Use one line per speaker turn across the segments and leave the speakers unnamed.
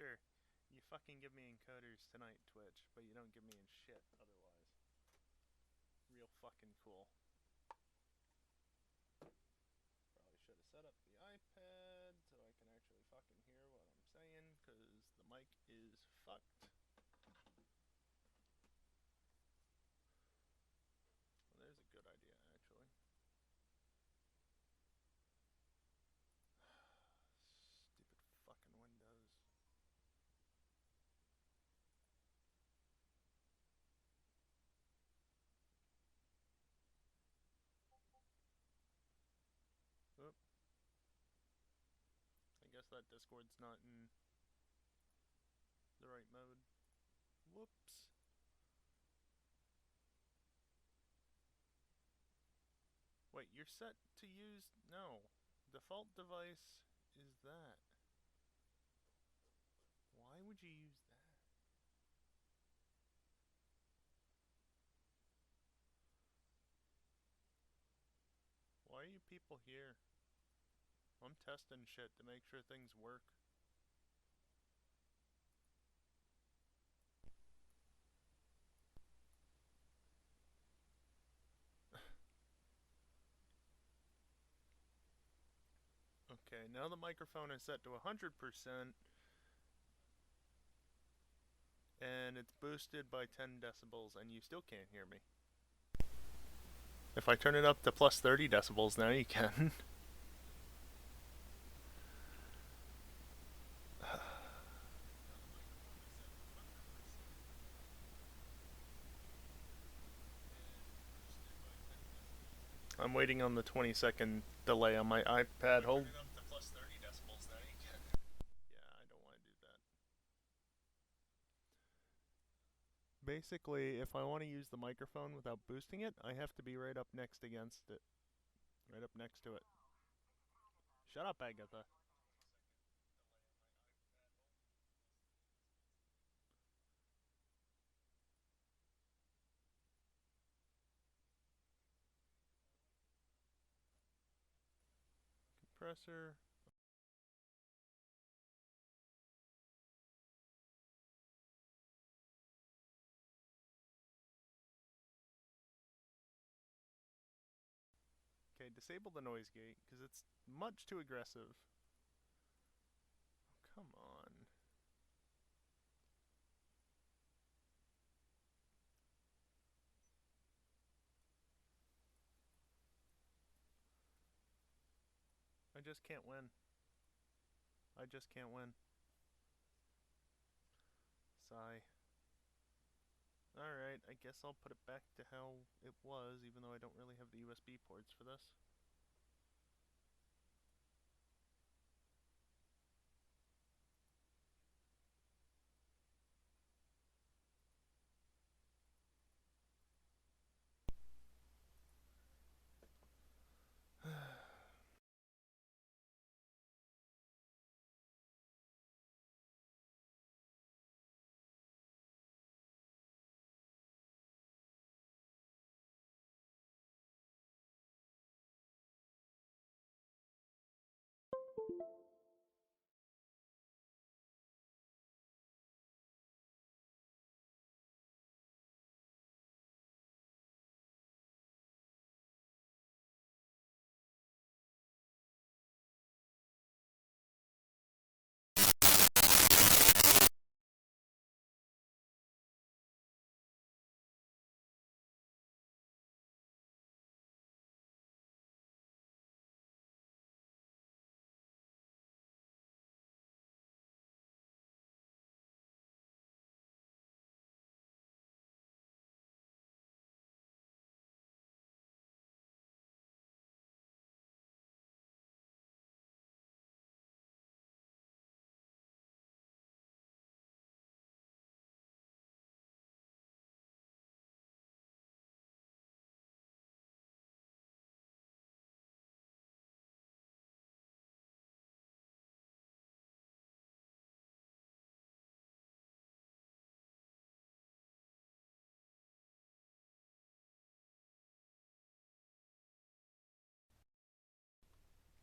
sure. You fucking give me encoders tonight, Twitch, but you don't give me in shit otherwise. Real fucking cool. Probably should have set up the iPad so I can actually fucking hear what I'm saying, because the mic is fucked. Well, there's a good idea, actually. Stupid fucking Windows. Oop. I guess that Discord's not in the right mode. Whoops. Wait, you're set to use... No. Default device is that. Why would you use that? Why are you people here? I'm testing shit to make sure things work. Okay, now the microphone is set to 100%, and it's boosted by 10 decibels, and you still can't hear me. If I turn it up to plus 30 decibels, now you can. I'm waiting on the 20-second delay on my iPad. Hold. Yeah, I don't want to do that. Basically, if I want to use the microphone without boosting it, I have to be right up next against it. Right up next to it. Shut up, Agatha. Compressor. Okay, disable the noise gate, because it's much too aggressive. Oh, come on. I just can't win. I just can't win. Sigh. Alright, I guess I'll put it back to how it was, even though I don't really have the USB ports for this.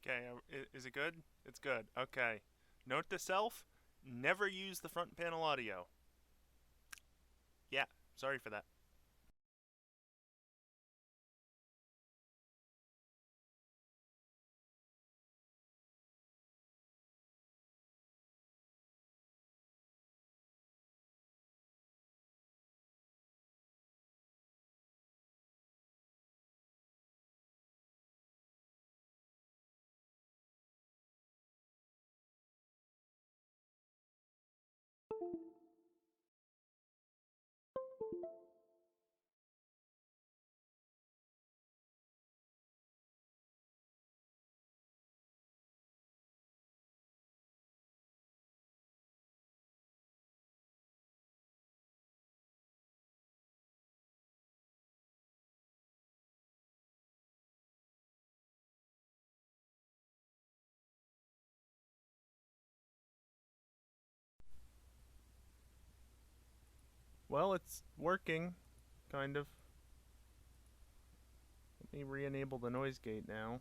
Okay, is it good? It's good. Okay. Note to self, Never use the front panel audio. Yeah, sorry for that. Well, it's working, kind of. Let me re-enable the noise gate now.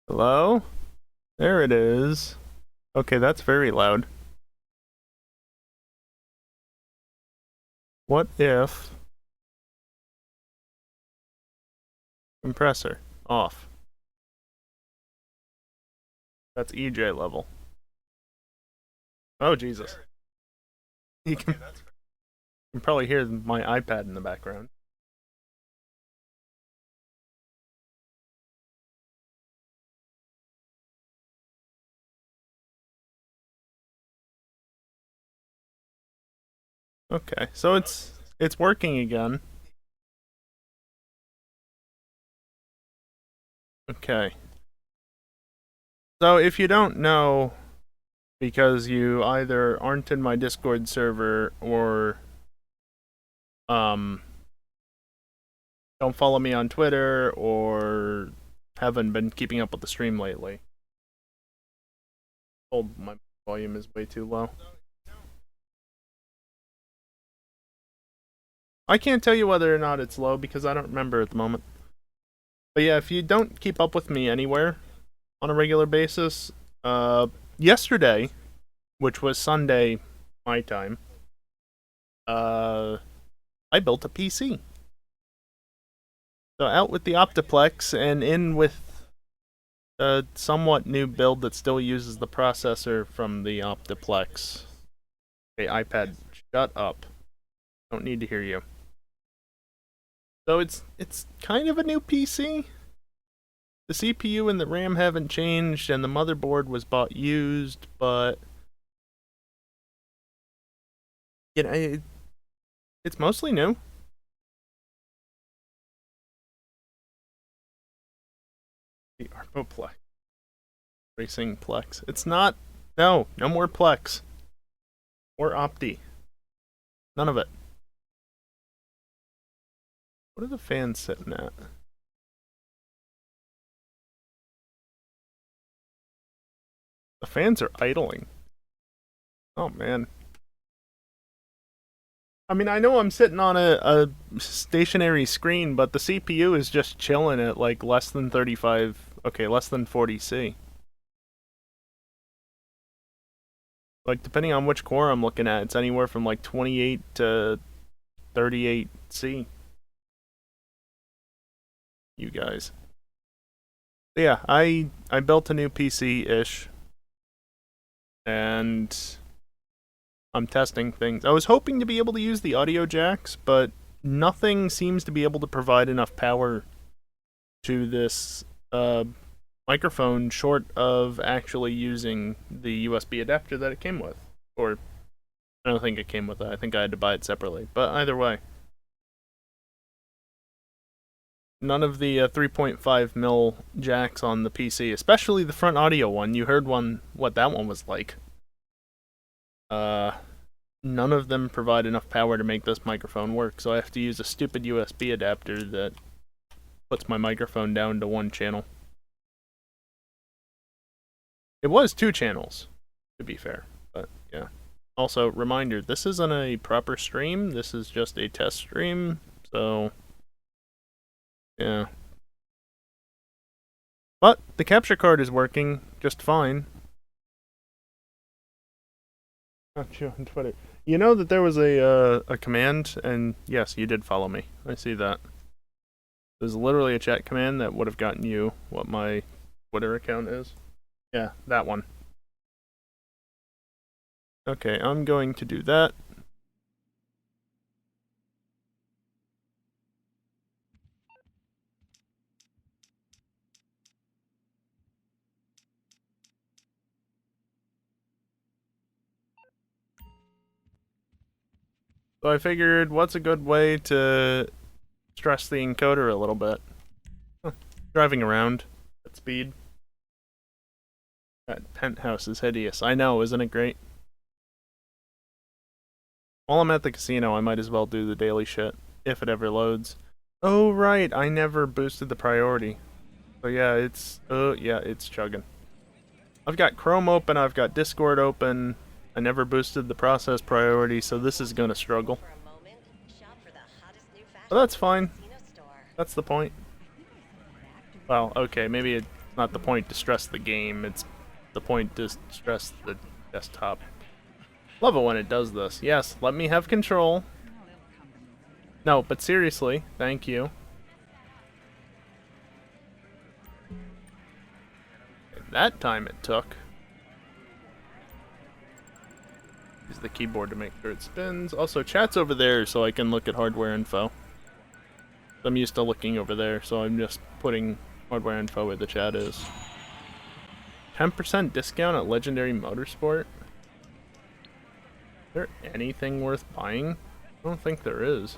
Hello? There it is. Okay, that's very loud. What if... Compressor. Off. That's EJ level. Oh, Jesus. You can probably hear my iPad in the background. Okay, so it's working again. Okay. So if you don't know, because you either aren't in my Discord server or don't follow me on Twitter or haven't been keeping up with the stream lately. Oh, my volume is way too low. I can't tell you whether or not it's low because I don't remember at the moment. But yeah, if you don't keep up with me anywhere on a regular basis, yesterday, which was Sunday my time, I built a PC. So out with the Optiplex and in with a somewhat new build that still uses the processor from the Optiplex. Okay, iPad, shut up. Don't need to hear you. So it's kind of a new PC. The CPU and the RAM haven't changed, and the motherboard was bought used, but you know, it's mostly new. The Arboplex. Racing Plex. It's not. No more Plex. Or Opti. None of it. What are the fans sitting at? The fans are idling. Oh man. I mean, I know I'm sitting on a stationary screen, but the CPU is just chilling at like less than 35, okay, less than 40C. Like, depending on which core I'm looking at, it's anywhere from like 28 to 38C. You guys. But yeah, I built a new PC-ish. And I'm testing things. I was hoping to be able to use the audio jacks, but nothing seems to be able to provide enough power to this microphone short of actually using the USB adapter that it came with. Or, I don't think it came with it. I think I had to buy it separately. But either way. None of the 3.5mm jacks on the PC, especially the front audio one. You heard what that one was like. None of them provide enough power to make this microphone work, so I have to use a stupid USB adapter that puts my microphone down to one channel. It was 2 channels, to be fair, but yeah. Also, reminder, this isn't a proper stream, this is just a test stream, so yeah. But the capture card is working just fine. Not you on Twitter. You know that there was a command, and yes, you did follow me. I see that. There's literally a chat command that would have gotten you what my Twitter account is. Yeah, that one. Okay, I'm going to do that. So I figured, what's a good way to stress the encoder a little bit? Huh. Driving around at speed. That penthouse is hideous. I know, isn't it great? While I'm at the casino, I might as well do the daily shit, if it ever loads. Oh right, I never boosted the priority. So yeah, it's chugging. I've got Chrome open, I've got Discord open. I never boosted the process priority, so this is gonna struggle. But that's fine. That's the point. Well, okay, maybe it's not the point to stress the game, it's the point to stress the desktop. Love it when it does this. Yes, let me have control. No, but seriously, thank you. That time it took. Use the keyboard to make sure it spins. Also, chat's over there so I can look at hardware info. I'm used to looking over there, so I'm just putting hardware info where the chat is. 10% discount at Legendary Motorsport? Is there anything worth buying? I don't think there is.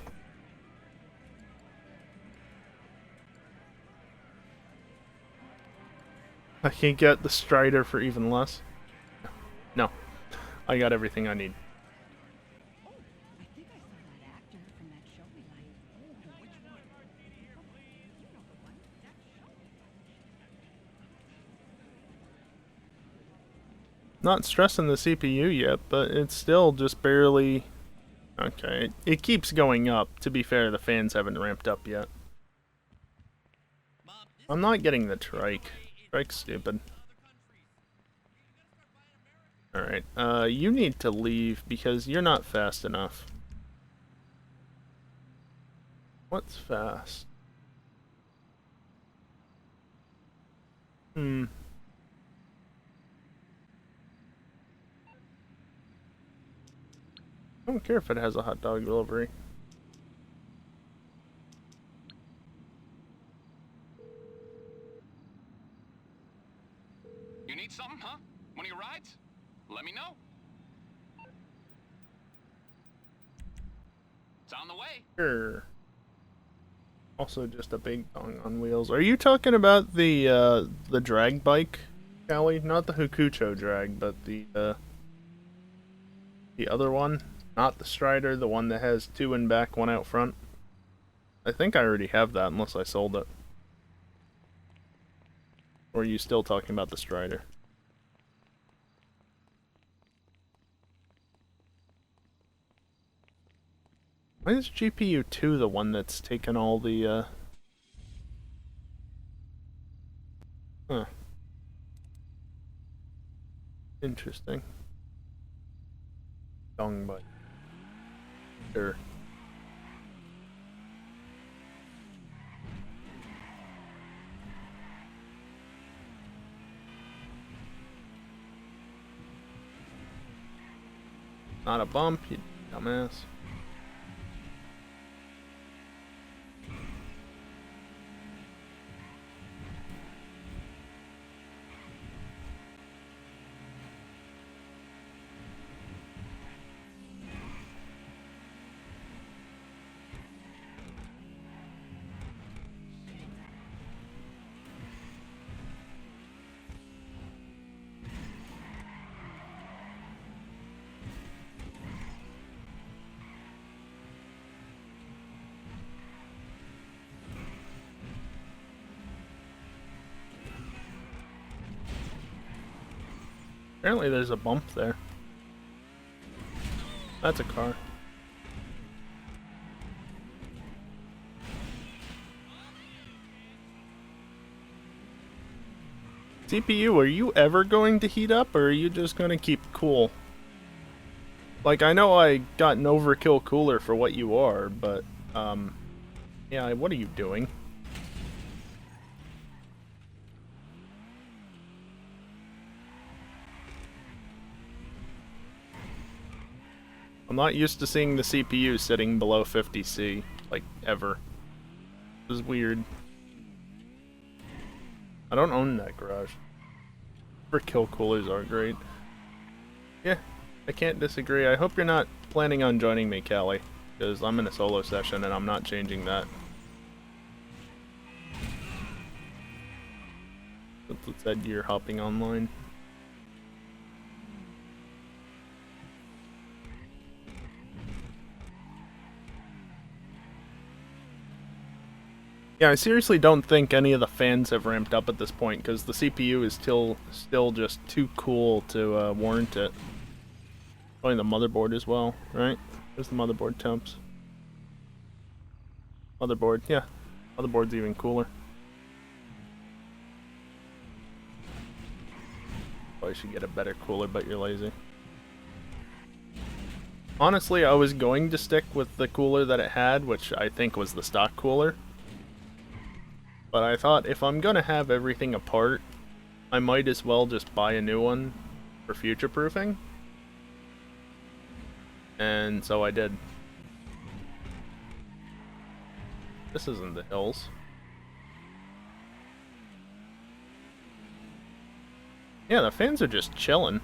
I can get the Strider for even less. No. I got everything I need. Not stressing the CPU yet, but it's still just barely... Okay, it keeps going up. To be fair, the fans haven't ramped up yet. I'm not getting the trike. Trike's stupid. Alright, you need to leave because you're not fast enough. What's fast? I don't care if it has a hot dog delivery.
You need something, huh? One of your rides? Let me know. It's on the way.
Sure. Also just a big dong on wheels. Are you talking about the drag bike, Callie? Not the Hokucho drag, but the other one? Not the Strider, the one that has 2 in back, 1 out front. I think I already have that unless I sold it. Or are you still talking about the Strider? Why is GPU 2 the one that's taken all the, Huh. Interesting. Dong bike. Sure. Not a bump, you dumbass. Apparently there's a bump there. That's a car. CPU, are you ever going to heat up, or are you just going to keep cool? Like, I know I got an overkill cooler for what you are, but, yeah, what are you doing? I'm not used to seeing the CPU sitting below 50C, like, ever. This is weird. I don't own that garage. Overkill coolers are great. Yeah, I can't disagree. I hope you're not planning on joining me, Callie, because I'm in a solo session and I'm not changing that. Since it said you're hopping online. Yeah, I seriously don't think any of the fans have ramped up at this point, because the CPU is still just too cool to warrant it. Probably the motherboard as well, right? There's the motherboard temps. Motherboard, yeah. Motherboard's even cooler. Probably should get a better cooler, but you're lazy. Honestly, I was going to stick with the cooler that it had, which I think was the stock cooler. But I thought if I'm gonna have everything apart, I might as well just buy a new one for future proofing. And so I did. This isn't the hills. Yeah, the fans are just chilling.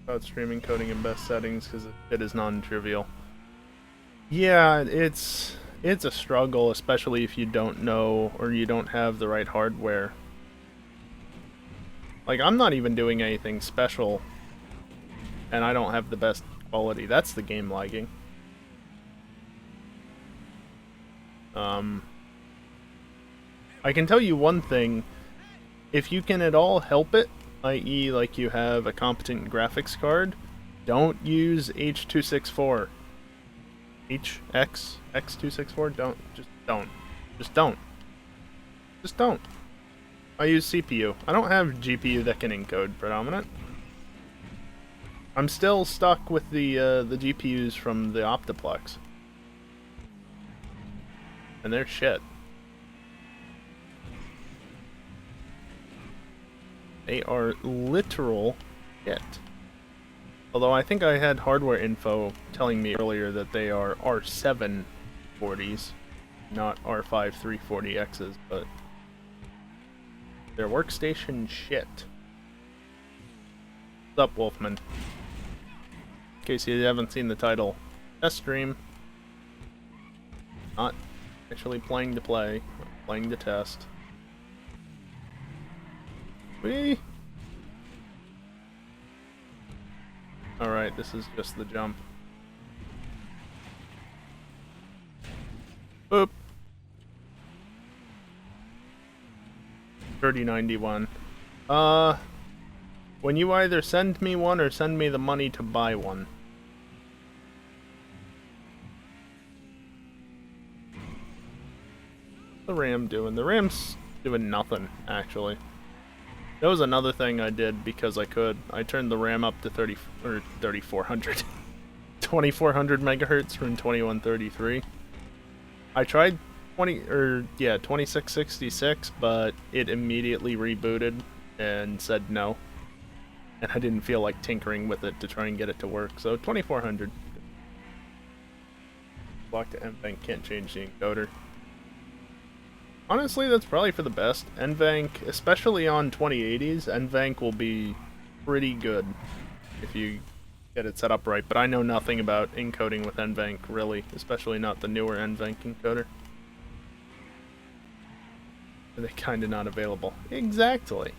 About streaming coding in best settings because it is non-trivial. Yeah, it's a struggle, especially if you don't know or you don't have the right hardware. Like, I'm not even doing anything special, and I don't have the best quality. That's the game lagging. I can tell you one thing. If you can at all help it, i.e. like you have a competent graphics card, don't use H264. X264? Don't. Just don't. I use CPU. I don't have GPU that can encode predominant. I'm still stuck with the GPUs from the Optiplex. And they're shit. They are literal shit. Although I think I had hardware info telling me earlier that they are R7 40s, not R5 340Xs, but they're workstation shit. What's up, Wolfman? In case you haven't seen the title, test stream. Not actually playing to play, playing to test. Whee! Alright, this is just the jump. Boop! 3091. When you either send me one or send me the money to buy one. What's the RAM doing? The RAM's doing nothing, actually. That was another thing I did because I could. I turned the RAM up to 2400. 2400 megahertz from 2133. I tried 2666, but it immediately rebooted and said no. And I didn't feel like tinkering with it to try and get it to work. So 2400. Block to NVENC, can't change the encoder. Honestly, that's probably for the best. NVENC, especially on 2080s, NVENC will be pretty good if you get it set up right. But I know nothing about encoding with NVENC, really, especially not the newer NVENC encoder. They're kind of not available. Exactly.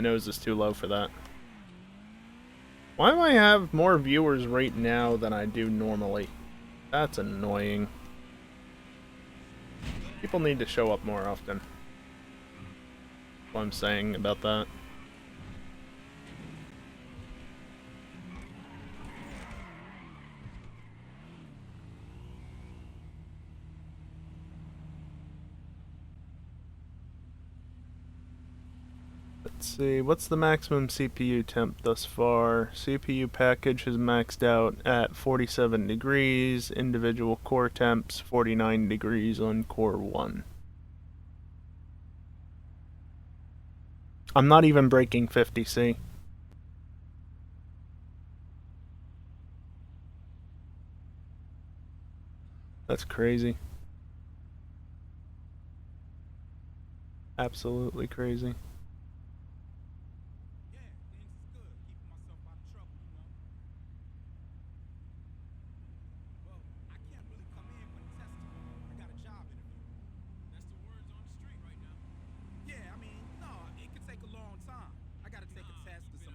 My nose is too low for that. Why do I have more viewers right now than I do normally? That's annoying. People need to show up more often. That's what I'm saying about that. Let's see, what's the maximum CPU temp thus far? CPU package has maxed out at 47 degrees, individual core temps 49 degrees on core 1. I'm not even breaking 50C. That's crazy. Absolutely crazy.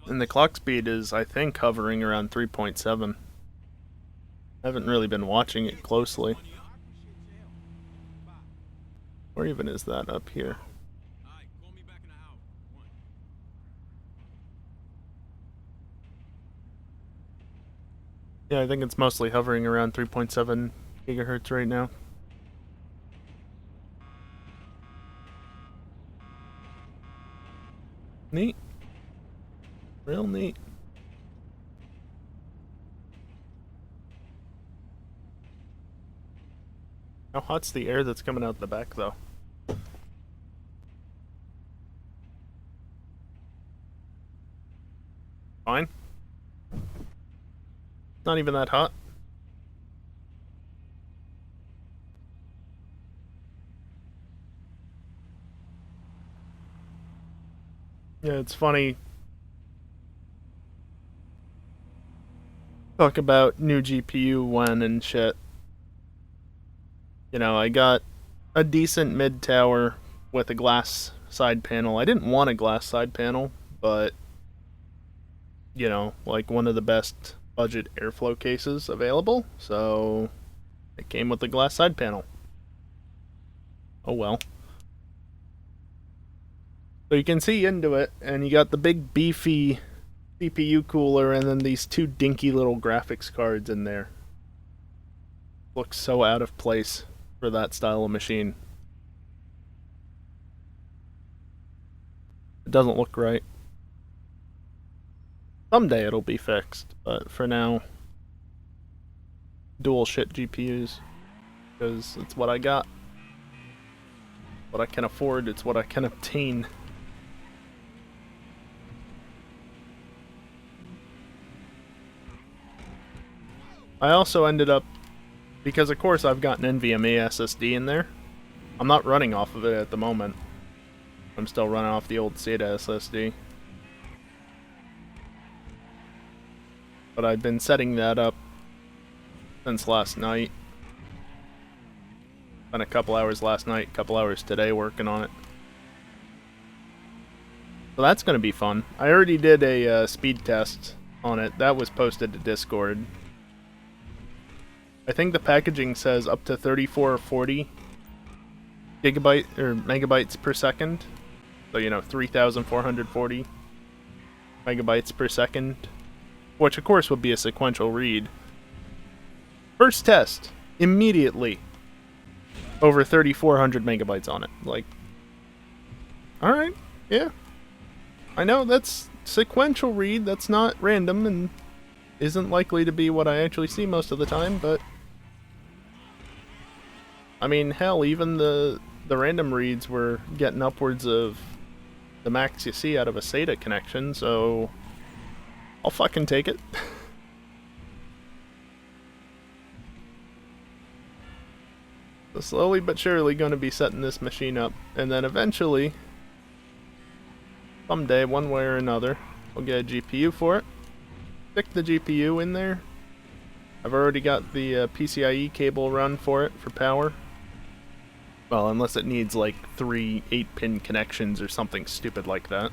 And the clock speed is, I think, hovering around 3.7. I haven't really been watching it closely. Where even is that up here? Yeah, I think it's mostly hovering around 3.7 gigahertz right now. Neat. Real neat. How hot's the air that's coming out the back, though? Fine. Not even that hot. Yeah, it's funny. Talk about new GPU when and shit. You know, I got a decent mid tower with a glass side panel. I didn't want a glass side panel, but you know, like one of the best budget airflow cases available, so it came with the glass side panel. Oh well. So you can see into it, and you got the big beefy CPU cooler and then these two dinky little graphics cards in there. Looks so out of place for that style of machine. It doesn't look right. Someday it'll be fixed, but for now, dual shit GPUs, because it's what I got. What I can afford, it's what I can obtain. I also ended up, because of course I've got an NVMe SSD in there. I'm not running off of it at the moment. I'm still running off the old SATA SSD. But I've been setting that up since last night. Spent a couple hours last night, a couple hours today working on it. So that's going to be fun. I already did a speed test on it. That was posted to Discord. I think the packaging says up to 3440 gigabyte or megabytes per second. So, you know, 3,440 megabytes per second. Which, of course, would be a sequential read. First test, immediately, over 3,400 megabytes on it. Like, alright, yeah. I know that's sequential read, that's not random, and isn't likely to be what I actually see most of the time, but I mean, hell, even the random reads were getting upwards of the max you see out of a SATA connection, so I'll fucking take it. So slowly but surely going to be setting this machine up, and then eventually, someday, one way or another, we'll get a GPU for it. Stick the GPU in there. I've already got the PCIe cable run for it for power. Well, unless it needs like 3 8-pin connections or something stupid like that.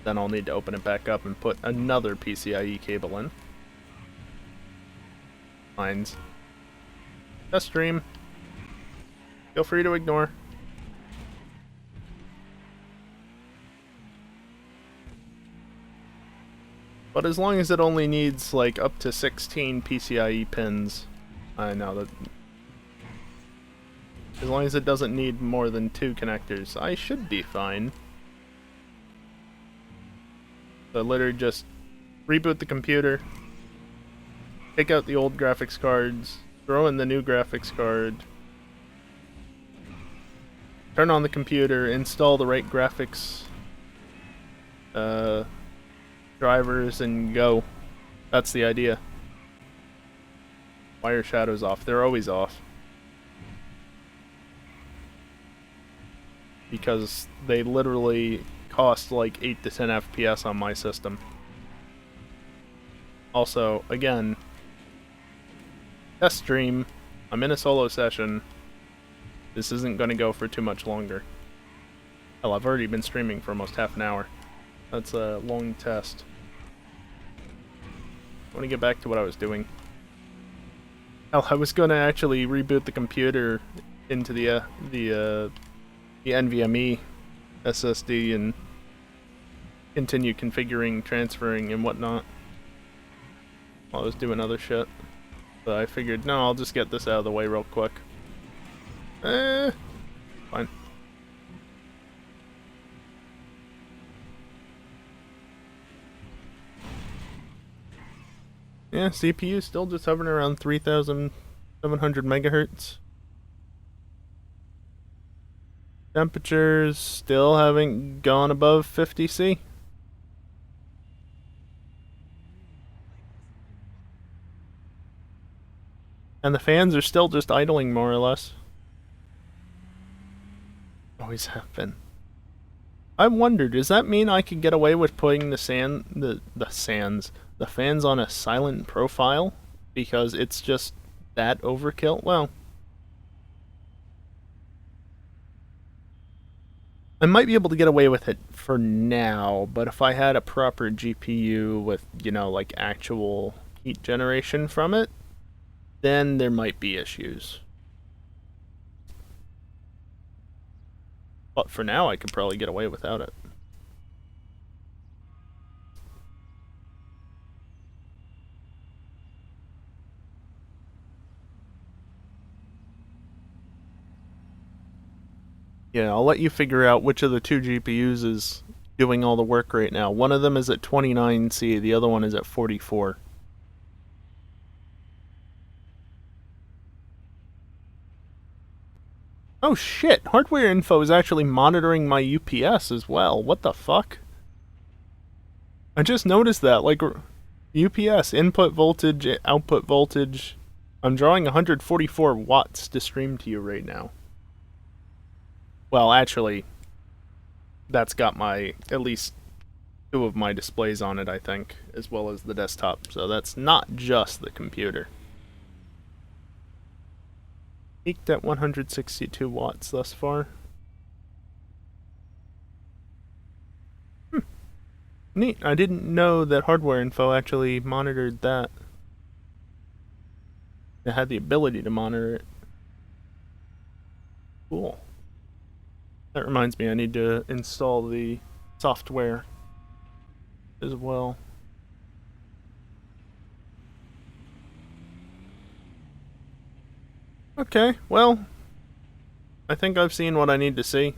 Then I'll need to open it back up and put another PCIe cable in. Lines. Test stream. Feel free to ignore. But as long as it only needs like up to 16 PCIe pins, I know that. As long as it doesn't need more than 2 connectors, I should be fine. So literally just reboot the computer, take out the old graphics cards, throw in the new graphics card, turn on the computer, install the right graphics drivers, and go. That's the idea. Wire shadows off. They're always off. Because they literally cost like 8 to 10 FPS on my system. Also, again, test stream. I'm in a solo session. This isn't going to go for too much longer. Hell, I've already been streaming for almost half an hour. That's a long test. I want to get back to what I was doing. Hell, I was going to actually reboot the computer into the NVMe SSD and continue configuring, transferring, and whatnot while I was doing other shit. But I figured, no, I'll just get this out of the way real quick. Fine. Yeah, CPU still just hovering around 3,700 megahertz. Temperatures still haven't gone above 50°C. And the fans are still just idling more or less. Always have been. I wondered, does that mean I could get away with putting the fans on a silent profile? Because it's just that overkill? Well, I might be able to get away with it for now, but if I had a proper GPU with, you know, like actual heat generation from it, then there might be issues. But for now, I could probably get away without it. Yeah, I'll let you figure out which of the 2 GPUs is doing all the work right now. One of them is at 29C, the other one is at 44. Oh shit, Hardware Info is actually monitoring my UPS as well. What the fuck? I just noticed that, like, UPS, input voltage, output voltage. I'm drawing 144 watts to stream to you right now. Well, actually, that's got at least 2 of my displays on it, I think, as well as the desktop. So that's not just the computer. Peaked at 162 watts thus far. Neat. I didn't know that Hardware Info actually monitored that. It had the ability to monitor it. Cool. That reminds me, I need to install the software as well. Okay, well, I think I've seen what I need to see.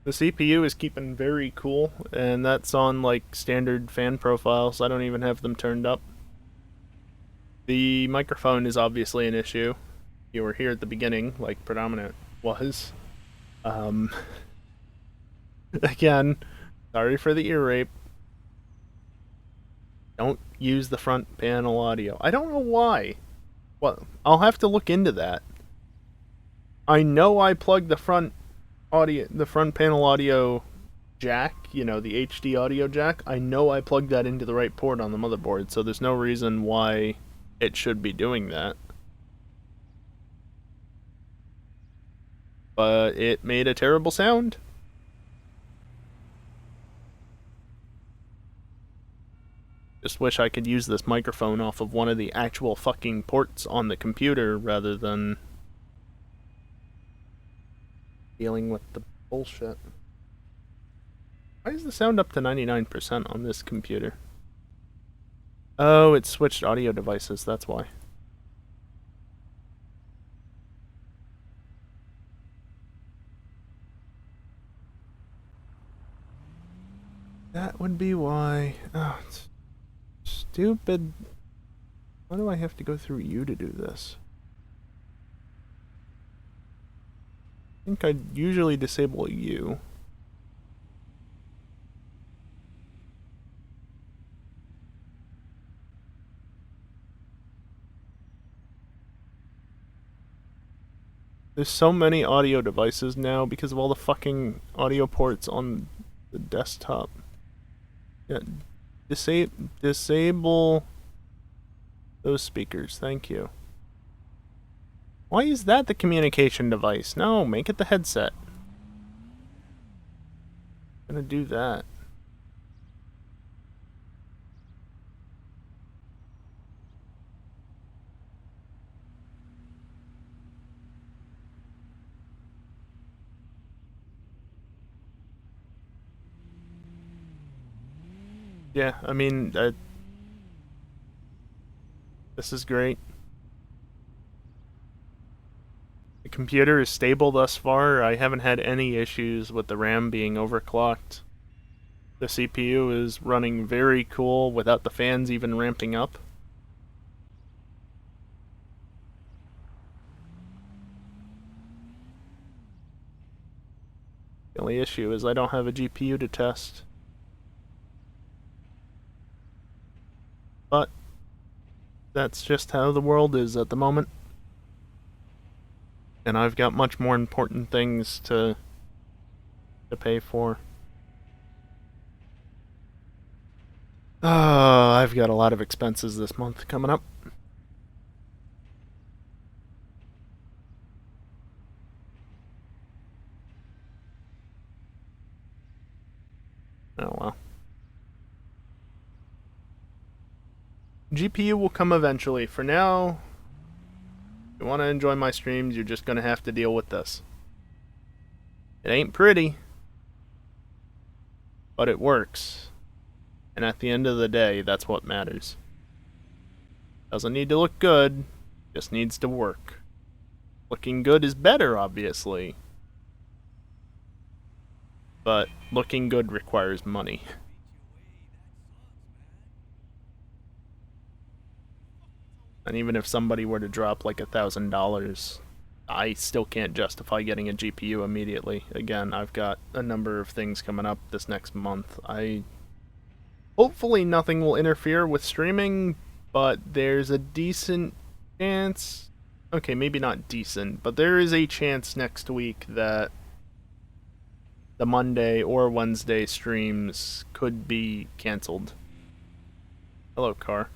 The CPU is keeping very cool, and that's on like standard fan profiles. I don't even have them turned up. The microphone is obviously an issue. You were here at the beginning, like Predominant was. Again, sorry for the ear rape. Don't use the front panel audio. I don't know why. Well, I'll have to look into that. I know I plugged the front panel audio jack, you know, the HD audio jack. I know I plugged that into the right port on the motherboard, so there's no reason why it should be doing that. But it made a terrible sound. Just wish I could use this microphone off of one of the actual fucking ports on the computer rather than dealing with the bullshit. Why is the sound up to 99% on this computer? Oh, it switched audio devices, that's why. That would be why. Oh, it's stupid. Why do I have to go through you to do this? I think I'd usually disable you. There's so many audio devices now because of all the fucking audio ports on the desktop. Yeah, disable those speakers, thank you. Why is that the communication device? No, make it the headset. I'm gonna do that. Yeah, I mean, this is great. The computer is stable thus far. I haven't had any issues with the RAM being overclocked. The CPU is running very cool without the fans even ramping up. The only issue is I don't have a GPU to test. But that's just how the world is at the moment. And I've got much more important things to pay for. I've got a lot of expenses this month coming up. Oh well. GPU will come eventually. For now, if you want to enjoy my streams, you're just going to have to deal with this. It ain't pretty, but it works. And at the end of the day, that's what matters. Doesn't need to look good, just needs to work. Looking good is better, obviously. But looking good requires money. And even if somebody were to drop like $1,000, I still can't justify getting a GPU immediately. Again, I've got a number of things coming up this next month. Hopefully nothing will interfere with streaming, but there's a decent chance... Okay, maybe not decent, but there is a chance next week that the Monday or Wednesday streams could be cancelled. Hello, car.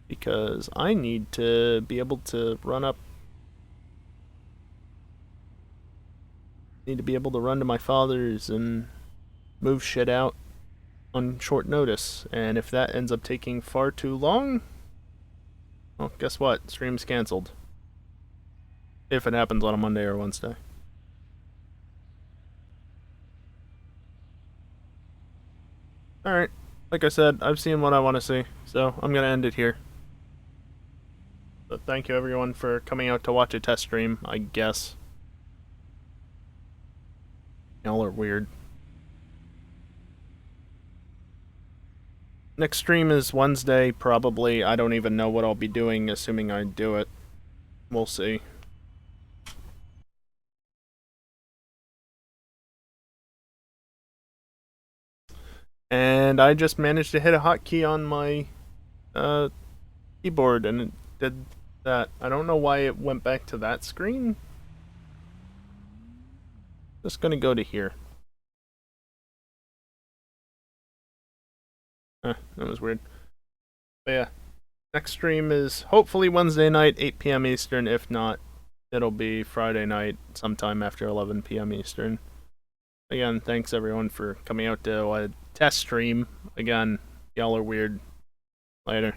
Because I need to be able to run up... Need to be able to run to my father's and move shit out on short notice. And if that ends up taking far too long... Well, guess what? Stream's cancelled. If it happens on a Monday or Wednesday. Alright. Like I said, I've seen what I want to see, so I'm gonna end it here. So thank you everyone for coming out to watch a test stream, I guess. Y'all are weird. Next stream is Wednesday, probably. I don't even know what I'll be doing, assuming I do it. We'll see. And I just managed to hit a hotkey on my keyboard, and it did that. I don't know why it went back to that screen. Just gonna go to here. That was weird. But yeah, next stream is hopefully Wednesday night, 8 p.m. Eastern. If not, it'll be Friday night, sometime after 11 p.m. Eastern. Again, thanks everyone for coming out to test stream. Again, y'all are weird. Later.